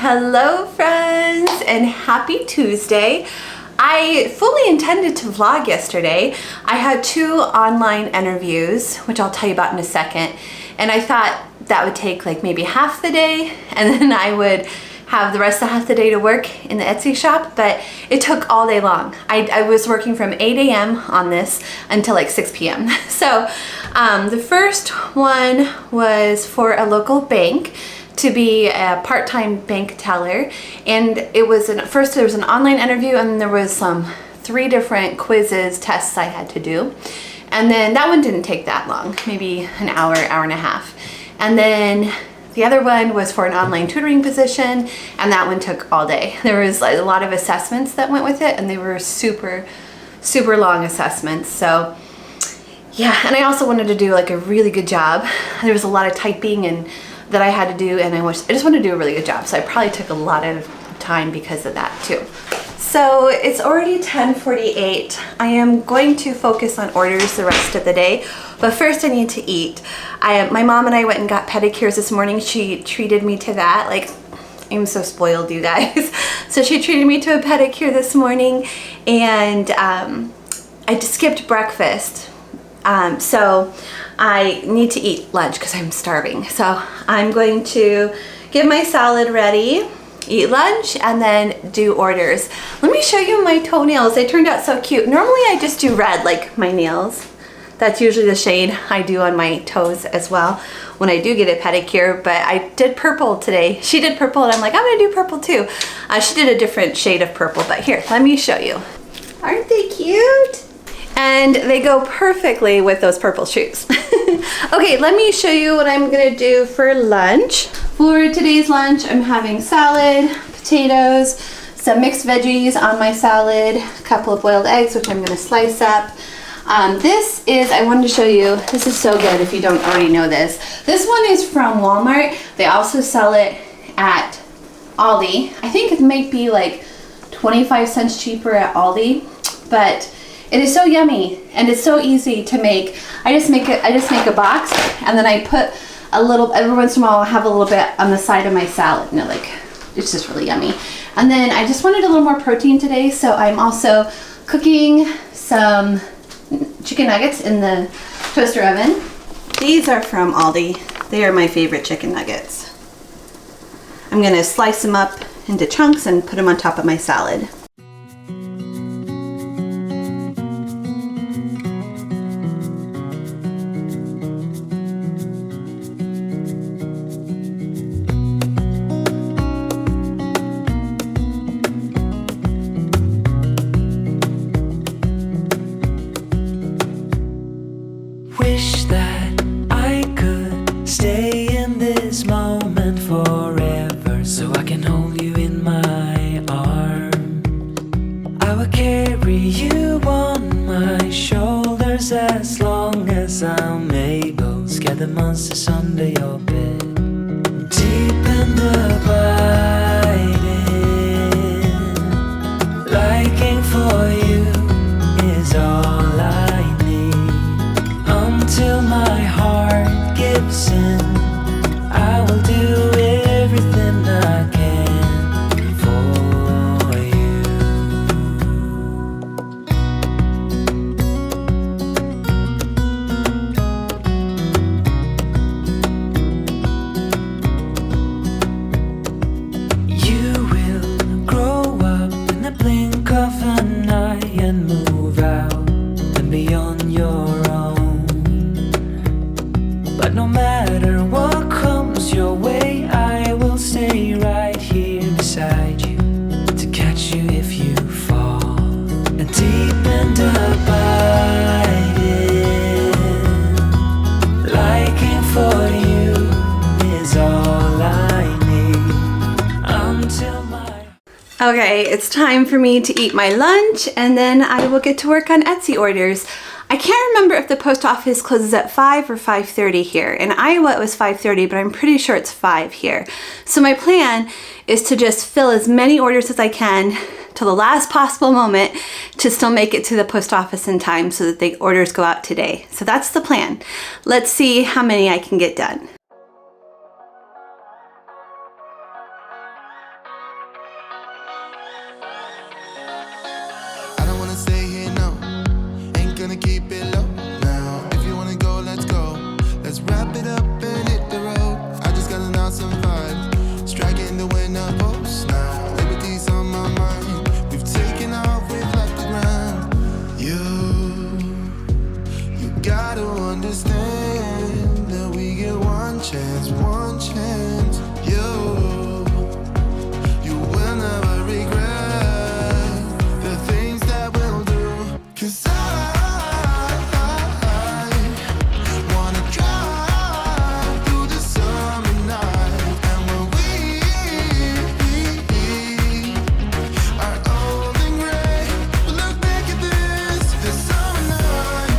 Hello friends and happy Tuesday. I fully intended to vlog yesterday. I had 2 online interviews, which I'll tell you about in a second, and I thought that would take like maybe half the day and then I would have the rest of half the day to work in the Etsy shop, but it took all day long. I was working from 8 a.m. on this until like 6 p.m. So the first one was for a local bank to be a part-time bank teller, and it was first there was an online interview and then there was 3 different quizzes, tests I had to do, and then that one didn't take that long, maybe an hour, hour and a half. And then the other one was for an online tutoring position, and that one took all day. There was like a lot of assessments that went with it, and they were super long assessments. So yeah, and I also wanted to do like a really good job. There was a lot of typing and that I had to do, and I just wanted to do a really good job, so I probably took a lot of time because of that too. So it's already 10:48. I am going to focus on orders the rest of the day, but first I need to eat. My mom and I went and got pedicures this morning. She treated me to that. Like, I'm so spoiled, you guys. So she treated me to a pedicure this morning, and I just skipped breakfast. So I need to eat lunch because I'm starving. So I'm going to get my salad ready, eat lunch, and then do orders. Let me show you my toenails. They turned out so cute. Normally I just do red, like my nails. That's usually the shade I do on my toes as well when I do get a pedicure, but I did purple today. She did purple and I'm like, I'm gonna do purple too. She did a different shade of purple, but here, let me show you. Aren't they cute? And they go perfectly with those purple shoes. Okay, let me show you what I'm gonna do for lunch. For today's lunch, I'm having salad, potatoes, some mixed veggies on my salad, a couple of boiled eggs, which I'm gonna slice up. This is, I wanted to show you, this is so good if you don't already know this. This one is from Walmart. They also sell it at Aldi. I think it might be like 25 cents cheaper at Aldi, but it is so yummy and it's so easy to make. I just make a box, and then I put a little, every once in a while I'll have a little bit on the side of my salad, and it's just really yummy. And then I just wanted a little more protein today, so I'm also cooking some chicken nuggets in the toaster oven. These are from Aldi. They are my favorite chicken nuggets. I'm gonna slice them up into chunks and put them on top of my salad. Wish that I could stay in this moment forever, so I can hold you in my arms. I will carry you on my shoulders as long as I'm able. Scare the monsters under your bed. Deep and abiding, liking for you is all I need. Until my heart gives in, I will do everything I can for you. You will grow up in the blink of an eye and move out and beyond your own. But no matter what comes your way, I will stay right here beside you to catch you if you fall. And deep and abiding, liking for you is all I need. Until my... Okay, it's time for me to eat my lunch, and then I will get to work on Etsy orders. I can't remember if the post office closes at 5 or 5:30 here. In Iowa it was 5:30, but I'm pretty sure it's 5 here. So my plan is to just fill as many orders as I can till the last possible moment to still make it to the post office in time so that the orders go out today. So that's the plan. Let's see how many I can get done. wanna keep it low now. If you wanna go, let's go. Let's wrap it up and hit the road. I just got an awesome vibe, striking the winner post now. Liberty's on my mind. We've taken off, we've left the ground. You gotta understand that we get one chance, one chance. You will never regret the things that we'll do. 'Cause I wanna drive through the summer night. And when we are old and gray, we'll look back at this summer night.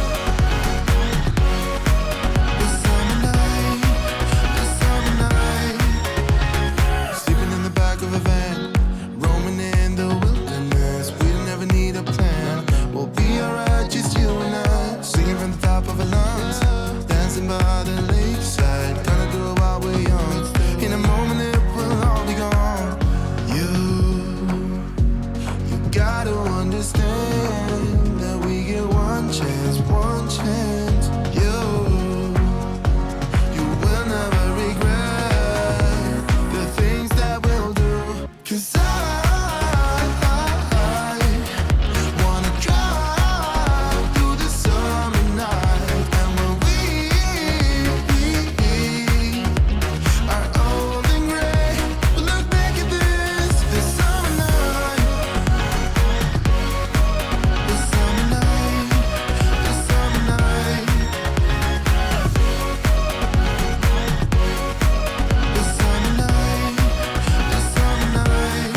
This summer night, this summer night. Sleeping in the back of a van, roaming in the wilderness. We never need a plan. We'll be alright, just you and I. Singing from the top of our lungs, dancing by the lakeside. Gonna do it while we're young. In a moment it will all be gone. You gotta understand that we get one chance, one chance. You will never regret the things that we'll do. 'Cause I wanna drive through the summer night. And when we are old and gray, we'll look back at this summer night. This summer night, this summer night. This summer night, this summer night.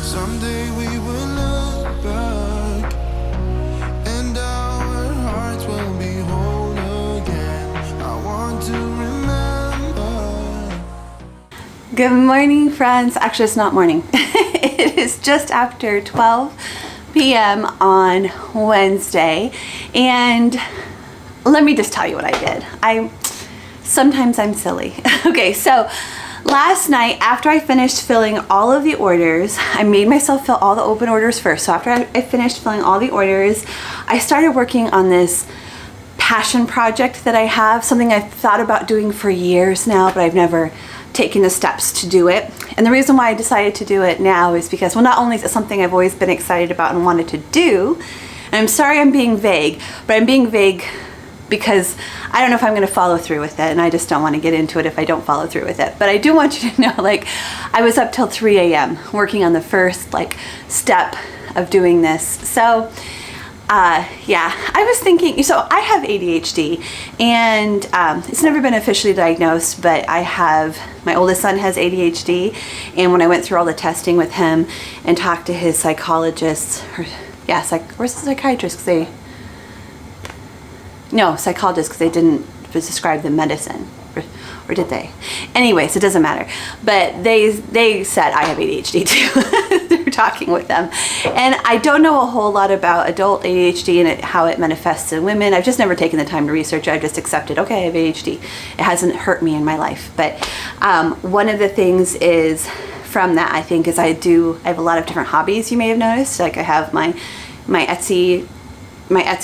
Someday we will look back and our hearts will be whole again. I want to remember. Good morning, friends. Actually, it's not morning. It is just after 12 p.m. on Wednesday. And let me just tell you what I did. Sometimes I'm silly. Okay, so last night, after I finished filling all of the orders, I made myself fill all the open orders first. So after I finished filling all the orders, I started working on this passion project that I have, something I've thought about doing for years now, but I've never taken the steps to do it. And the reason why I decided to do it now is because, well, not only is it something I've always been excited about and wanted to do, and I'm sorry I'm being vague, but I'm being vague because I don't know if I'm going to follow through with it, and I just don't want to get into it if I don't follow through with it. But I do want you to know, like, I was up till 3 a.m. working on the first, like, step of doing this. So yeah, I was thinking, so I have ADHD, and it's never been officially diagnosed, but my oldest son has ADHD, and when I went through all the testing with him and talked to his psychologist, where's the psychiatrist? Psychologist, because they didn't prescribe the medicine. Or did they? Anyways, it doesn't matter. But they said I have ADHD too. They were talking with them. And I don't know a whole lot about adult ADHD and how it manifests in women. I've just never taken the time to research it. I've just accepted, okay, I have ADHD. It hasn't hurt me in my life. But one of the things is from that, I think, is I have a lot of different hobbies, you may have noticed. Like I have my Etsy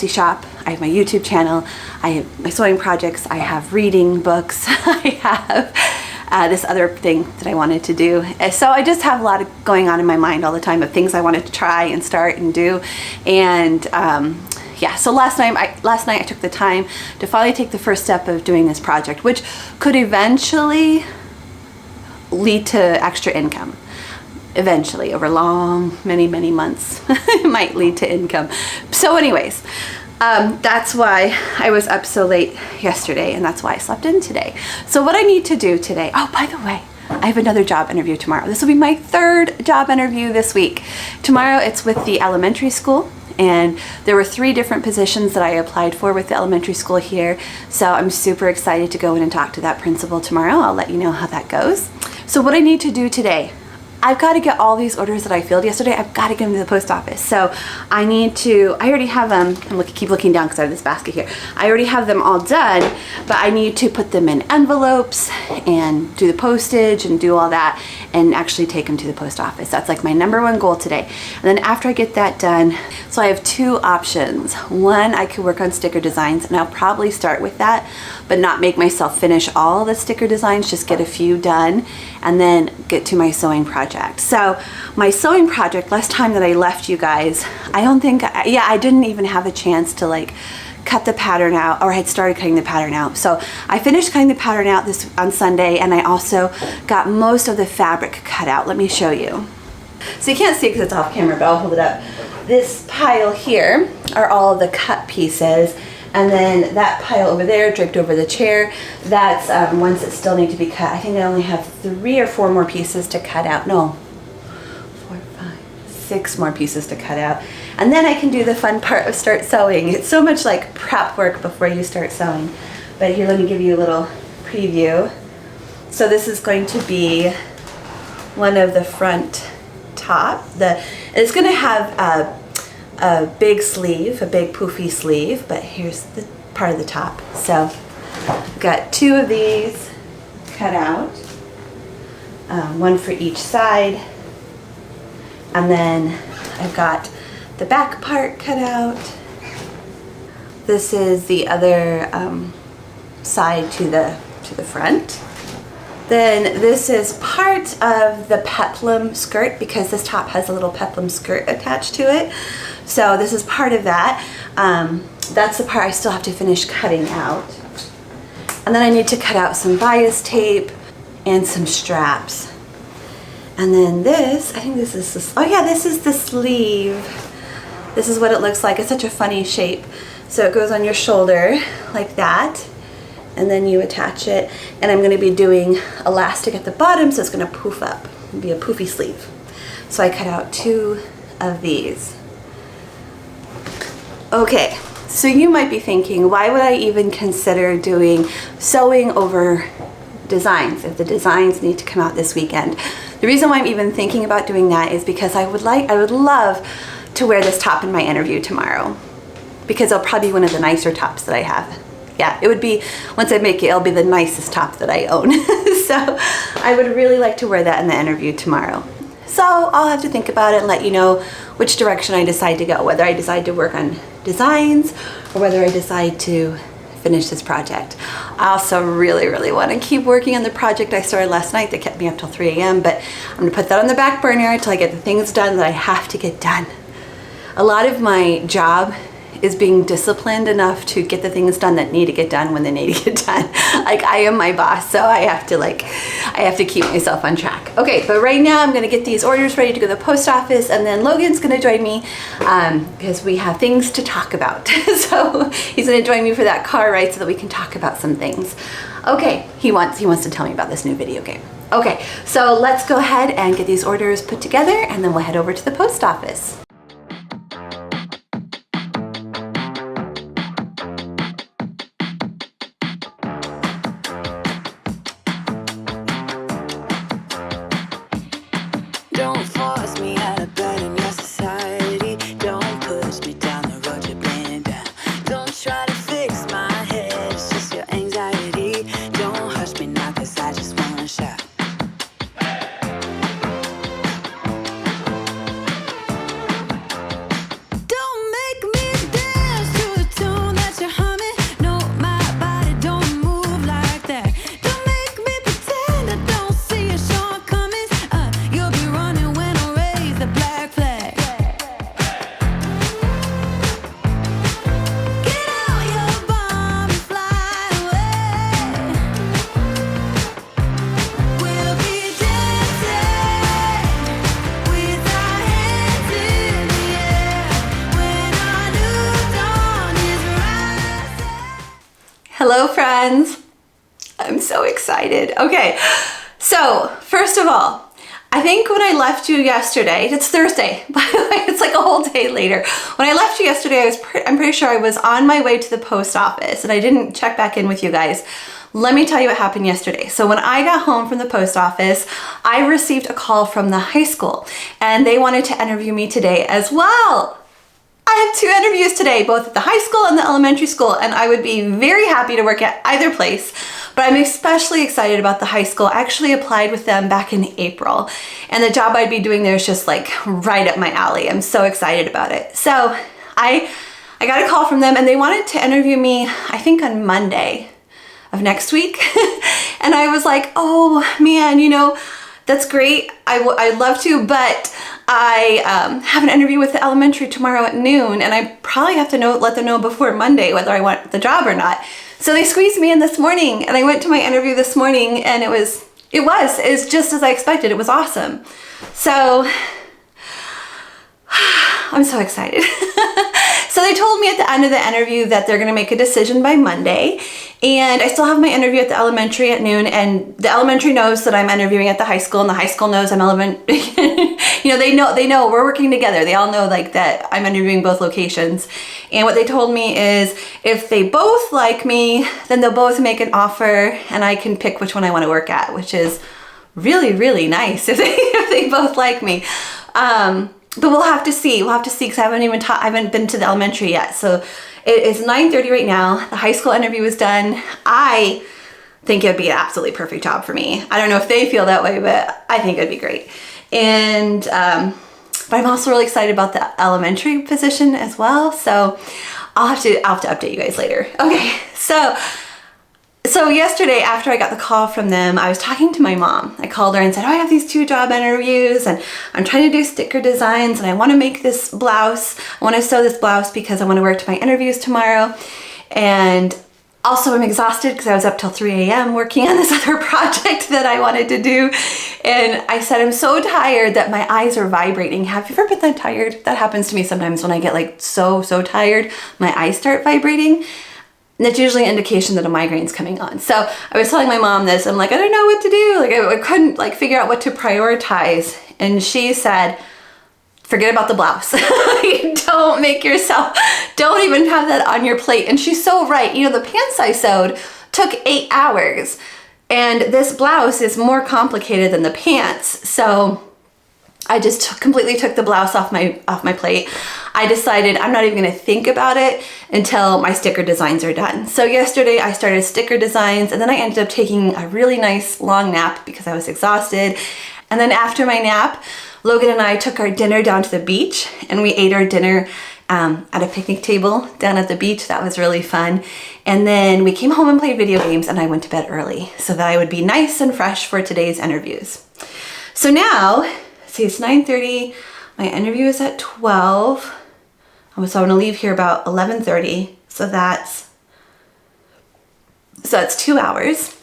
shop, I have my YouTube channel, I have my sewing projects, I have reading books, I have this other thing that I wanted to do. So I just have a lot going on in my mind all the time of things I wanted to try and start and do. And yeah, so last night I took the time to finally take the first step of doing this project, which could eventually lead to extra income. Eventually, over many months, it might lead to income. So anyways, that's why I was up so late yesterday, and that's why I slept in today. So what I need to do today, oh, by the way, I have another job interview tomorrow. This will be my third job interview this week. Tomorrow it's with the elementary school, and there were 3 different positions that I applied for with the elementary school here. So I'm super excited to go in and talk to that principal tomorrow. I'll let you know how that goes. So what I need to do today, I've got to get all these orders that I filled yesterday, I've got to get them to the post office. So I already have them, keep looking down because I have this basket here. I already have them all done, but I need to put them in envelopes and do the postage and do all that and actually take them to the post office. That's like my #1 goal today. And then after I get that done, so I have 2 options. One, I could work on sticker designs, and I'll probably start with that, but not make myself finish all the sticker designs, just get a few done and then get to my sewing project. So my sewing project, last time that I left you guys, I didn't even have a chance to like cut the pattern out, or I had started cutting the pattern out. So I finished cutting the pattern out on Sunday, and I also got most of the fabric cut out. Let me show you. So you can't see because it's off camera, but I'll hold it up. This pile here are all of the cut pieces, and then that pile over there draped over the chair, that's ones that still need to be cut. I think I only have 3 or 4 more pieces to cut out. No, 4, 5, 6 more pieces to cut out. And then I can do the fun part of start sewing. It's so much like prep work before you start sewing. But here, let me give you a little preview. So this is going to be one of the front top. It's going to have a big sleeve, a big poofy sleeve, but here's the part of the top. So I've got 2 of these cut out, one for each side, and then I've got the back part cut out. This is the other side to the front. Then this is part of the peplum skirt, because this top has a little peplum skirt attached to it. So this is part of that. That's the part I still have to finish cutting out. And then I need to cut out some bias tape and some straps. And then this, I think this is this is the sleeve. This is what it looks like. It's such a funny shape. So it goes on your shoulder like that, and then you attach it. And I'm gonna be doing elastic at the bottom, so it's gonna poof up and be a poofy sleeve. So I cut out 2 of these. Okay, so you might be thinking, why would I even consider doing sewing over designs if the designs need to come out this weekend? The reason why I'm even thinking about doing that is because I would love to wear this top in my interview tomorrow, because it'll probably be one of the nicer tops that I have. Yeah, it would be, once I make it, it'll be the nicest top that I own. So I would really like to wear that in the interview tomorrow. So I'll have to think about it and let you know which direction I decide to go, whether I decide to work on designs or whether I decide to finish this project. I also really want to keep working on the project I started last night that kept me up till 3 a.m. But I'm gonna put that on the back burner until I get the things done that I have to get done. A lot of my job is being disciplined enough to get the things done that need to get done when they need to get done. Like, I am my boss, so I have to keep myself on track. Okay, but right now I'm gonna get these orders ready to go to the post office, and then Logan's gonna join me because we have things to talk about. So he's gonna join me for that car ride so that we can talk about some things. Okay, he wants to tell me about this new video game. Okay, so let's go ahead and get these orders put together, and then we'll head over to the post office. Don't force me out of bed in your society. Don't push me down the road you're bringing down. Don't try to fix my head, it's just your anxiety. Don't hush me now, cause I just wanna shout. Don't make me dance to the tune that you're humming. No, my body don't move like that. Don't make me pretend I don't see your shortcomings. You'll be running when I raise the black flag. Get out your bomb and fly away. We'll be dancing with our hands in the air when our new dawn is rising. Hello, friends. I'm so excited. Okay, so first of all, I think when I left you yesterday, it's Thursday, by the way, it's like a whole day later. When I left you yesterday, I'm pretty sure I was on my way to the post office, and I didn't check back in with you guys let me tell you what happened yesterday. So when I got home from the post office, I received a call from the high school and they wanted to interview me today as well. I have 2 interviews today, both at the high school and the elementary school, and I would be very happy to work at either place, but I'm especially excited about the high school. I actually applied with them back in April, and the job I'd be doing there is just like right up my alley. I'm so excited about it. So I got a call from them and they wanted to interview me, I think on Monday of next week. And I was like, oh man, you know, that's great. I'd love to, but I have an interview with the elementary tomorrow at noon, and I probably have to let them know before Monday whether I want the job or not. So they squeezed me in this morning, and I went to my interview this morning, and it's just as I expected. It was awesome. So I'm so excited. So they told me at the end of the interview that they're going to make a decision by Monday, and I still have my interview at the elementary at noon, and the elementary knows that I'm interviewing at the high school, and the high school knows I'm you know, they know we're working together. They all know like that I'm interviewing both locations. And what they told me is if they both like me, then they'll both make an offer and I can pick which one I want to work at, which is really, really nice if they both like me. But we'll have to see. We'll have to see because I haven't been to the elementary yet. So it is 9:30 right now. The high school interview is done. I think it'd be an absolutely perfect job for me. I don't know if they feel that way, but I think it'd be great. And but I'm also really excited about the elementary position as well. So I'll have to update you guys later. Okay, so yesterday after I got the call from them, I was talking to my mom. I called her and said, oh, I have these 2 job interviews and I'm trying to do sticker designs and I want to make this blouse. I want to sew this blouse because I want to wear it to my interviews tomorrow. And also I'm exhausted because I was up till 3 a.m. working on this other project that I wanted to do. And I said, I'm so tired that my eyes are vibrating. Have you ever been that tired? That happens to me sometimes when I get like so tired, my eyes start vibrating. And that's usually an indication that a migraine's coming on. So I was telling my mom this. I'm like, I don't know what to do. Like I couldn't like figure out what to prioritize. And she said, forget about the blouse. Don't even have that on your plate. And she's so right. You know, the pants I sewed took 8 hours. And this blouse is more complicated than the pants. So I just completely took the blouse off my plate. I decided I'm not even gonna think about it until my sticker designs are done. So yesterday I started sticker designs and then I ended up taking a really nice long nap because I was exhausted. And then after my nap, Logan and I took our dinner down to the beach and we ate our dinner at a picnic table down at the beach. That was really fun. And then we came home and played video games and I went to bed early so that I would be nice and fresh for today's interviews. So now, see, it's 9:30. My interview is at 12. So I'm gonna leave here about 11:30. So that's 2 hours.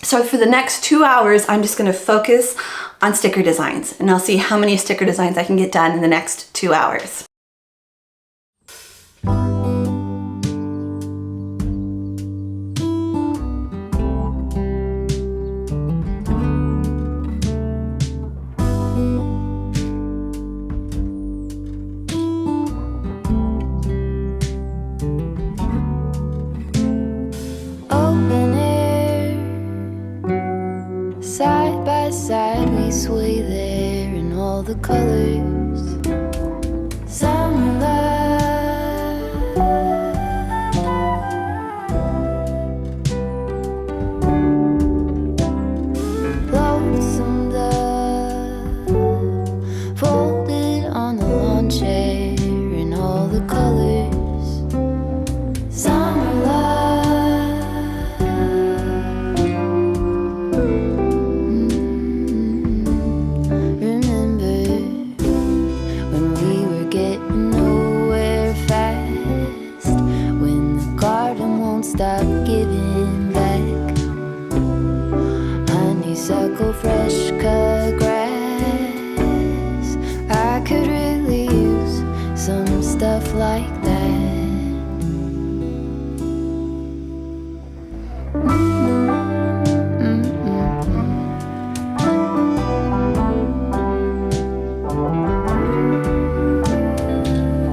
So for the next 2 hours, I'm just gonna focus on sticker designs and I'll see how many sticker designs I can get done in the next 2 hours. Sway there in all the colors. Summer love, lonesome dove, folded on the lawn chair in all the colors. Summer love. Stop giving back. Honeysuckle, fresh cut grass. I could really use some stuff like that.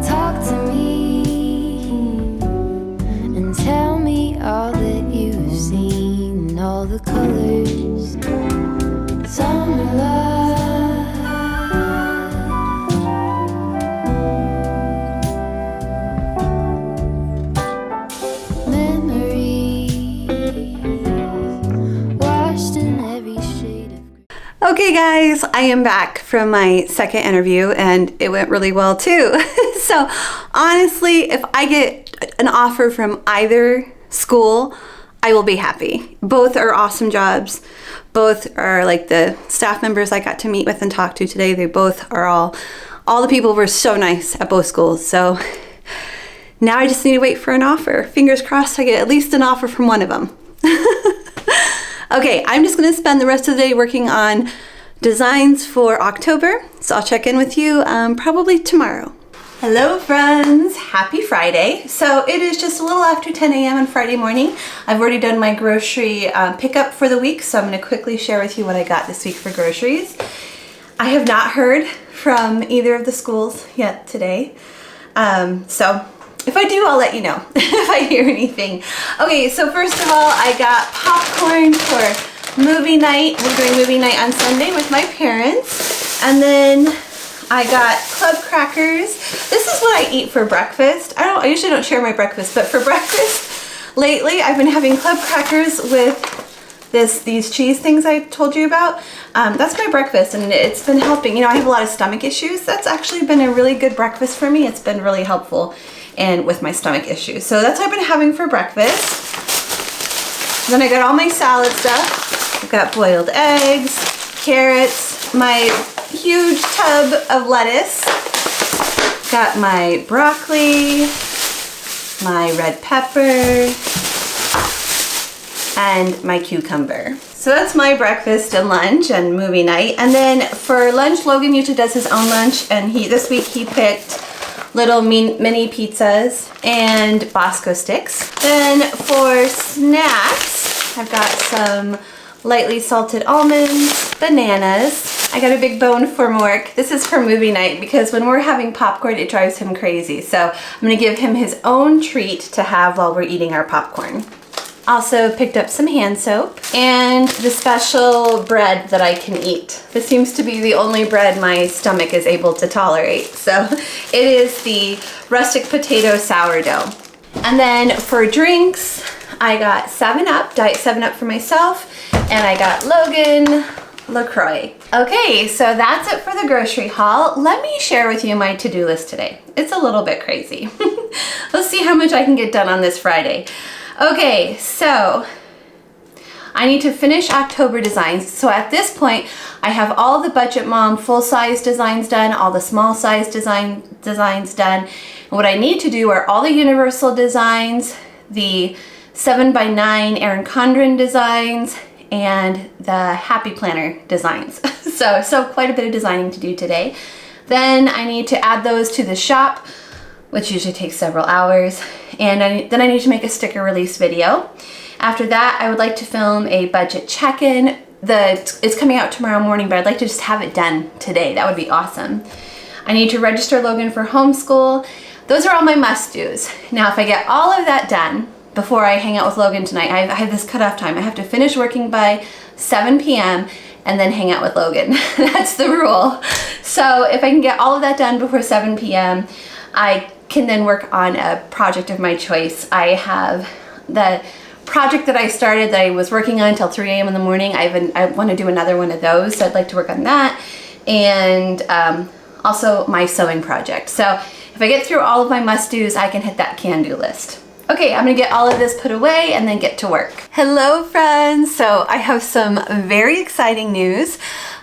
Talk to me and tell me all that you've seen. Okay guys, I am back from my second interview and it went really well too. So honestly, if I get an offer from either school, I will be happy. Both are awesome jobs. Both are like the staff members I got to meet with and talk to today. They both are all the people were so nice at both schools. So now I just need to wait for an offer. Fingers crossed I get at least an offer from one of them. Okay, I'm just gonna spend the rest of the day working on designs for October. So I'll check in with you probably tomorrow. Hello friends, happy Friday. So it is just a little after 10 a.m. on Friday morning. I've already done my grocery pickup for the week, so I'm gonna quickly share with you what I got this week for groceries. I have not heard from either of the schools yet today. So if I do, I'll let you know if I hear anything. Okay, so first of all, I got popcorn for movie night. We're doing movie night on Sunday with my parents. And then I got club crackers. This is what I eat for breakfast. I usually don't share my breakfast, but for breakfast lately I've been having club crackers with these cheese things I told you about. That's my breakfast and it's been helping. You know, I have a lot of stomach issues. That's actually been a really good breakfast for me. It's been really helpful and with my stomach issues. So that's what I've been having for breakfast. Then I got all my salad stuff. I've got boiled eggs, carrots, my huge tub of lettuce. Got my broccoli, my red pepper, and my cucumber. So that's my breakfast and lunch and movie night. And then for lunch, Logan usually does his own lunch, and this week he picked little mini pizzas and Bosco sticks. Then for snacks, I've got some lightly salted almonds, bananas. I got a big bone for Mork. This is for movie night because when we're having popcorn, it drives him crazy. So I'm gonna give him his own treat to have while we're eating our popcorn. Also picked up some hand soap and the special bread that I can eat. This seems to be the only bread my stomach is able to tolerate. So it is the rustic potato sourdough. And then for drinks, I got 7-Up, Diet 7-Up for myself, and I got Logan LaCroix. Okay, so that's it for the grocery haul. Let me share with you my to-do list today. It's a little bit crazy. Let's see how much I can get done on this Friday. Okay, so I need to finish October designs. So at this point, I have all the Budget Mom full-size designs done, all the small-size designs done. And what I need to do are all the universal designs, the 7x9 ERIN CONDREN designs, and the Happy Planner designs. So quite a bit of designing to do today. Then I need to add those to the shop, which usually takes several hours. And then I need to make a sticker release video. After that, I would like to film a budget check-in. It's coming out tomorrow morning, but I'd like to just have it done today. That would be awesome. I need to register Logan for homeschool. Those are all my must-dos. Now, if I get all of that done before I hang out with Logan tonight, I have this cutoff time. I have to finish working by 7 p.m. and then hang out with Logan. That's the rule. So if I can get all of that done before 7 p.m., I can then work on a project of my choice. I have the project that I started that I was working on until 3 a.m. in the morning. I want to do another one of those, so I'd like to work on that. And also my sewing project. So if I get through all of my must-dos, I can hit that can-do list. Okay, I'm gonna get all of this put away and then get to work. Hello friends, so I have some very exciting news.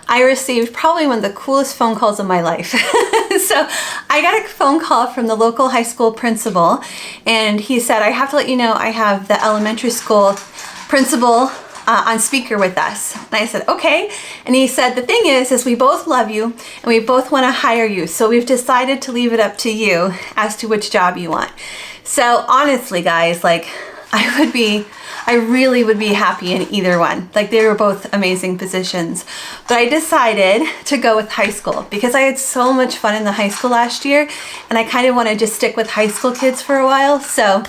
I received probably one of the coolest phone calls of my life. So I got a phone call from the local high school principal and he said, I have to let you know I have the elementary school principal on speaker with us. And I said, okay. And he said, the thing is we both love you and we both want to hire you. So we've decided to leave it up to you as to which job you want. So honestly, guys, like I really would be happy in either one. Like they were both amazing positions. But I decided to go with high school because I had so much fun in the high school last year and I kind of want to just stick with high school kids for a while. So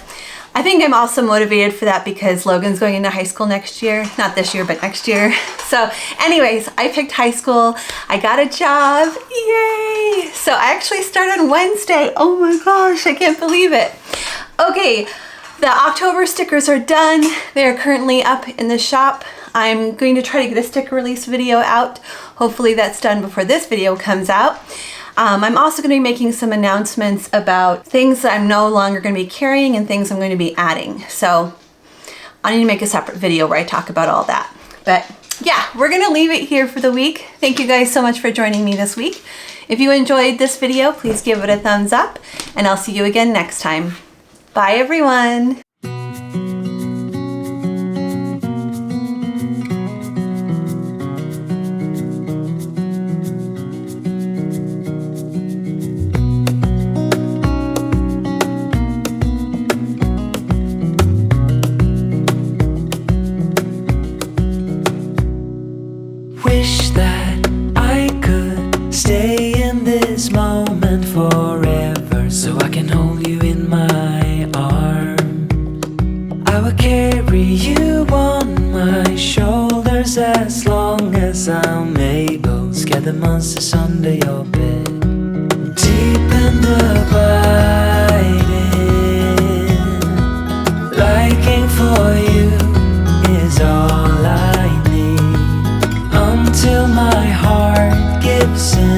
I think I'm also motivated for that because Logan's going into high school next year. Not this year, but next year. So anyways, I picked high school. I got a job. Yay! So I actually start on Wednesday. Oh my gosh, I can't believe it. Okay, the October stickers are done. They are currently up in the shop. I'm going to try to get a sticker release video out. Hopefully that's done before this video comes out. I'm also going to be making some announcements about things that I'm no longer going to be carrying and things I'm going to be adding. So I need to make a separate video where I talk about all that. But yeah, we're going to leave it here for the week. Thank you guys so much for joining me this week. If you enjoyed this video, please give it a thumbs up, and I'll see you again next time. Bye everyone. Wish that I could stay in this moment forever, so I can hold you in my arm. I will carry you on my shoulders as long as I'm able. Scare the monsters under your bed. Deep and abiding, liking for you is all I need, until my heart gives in.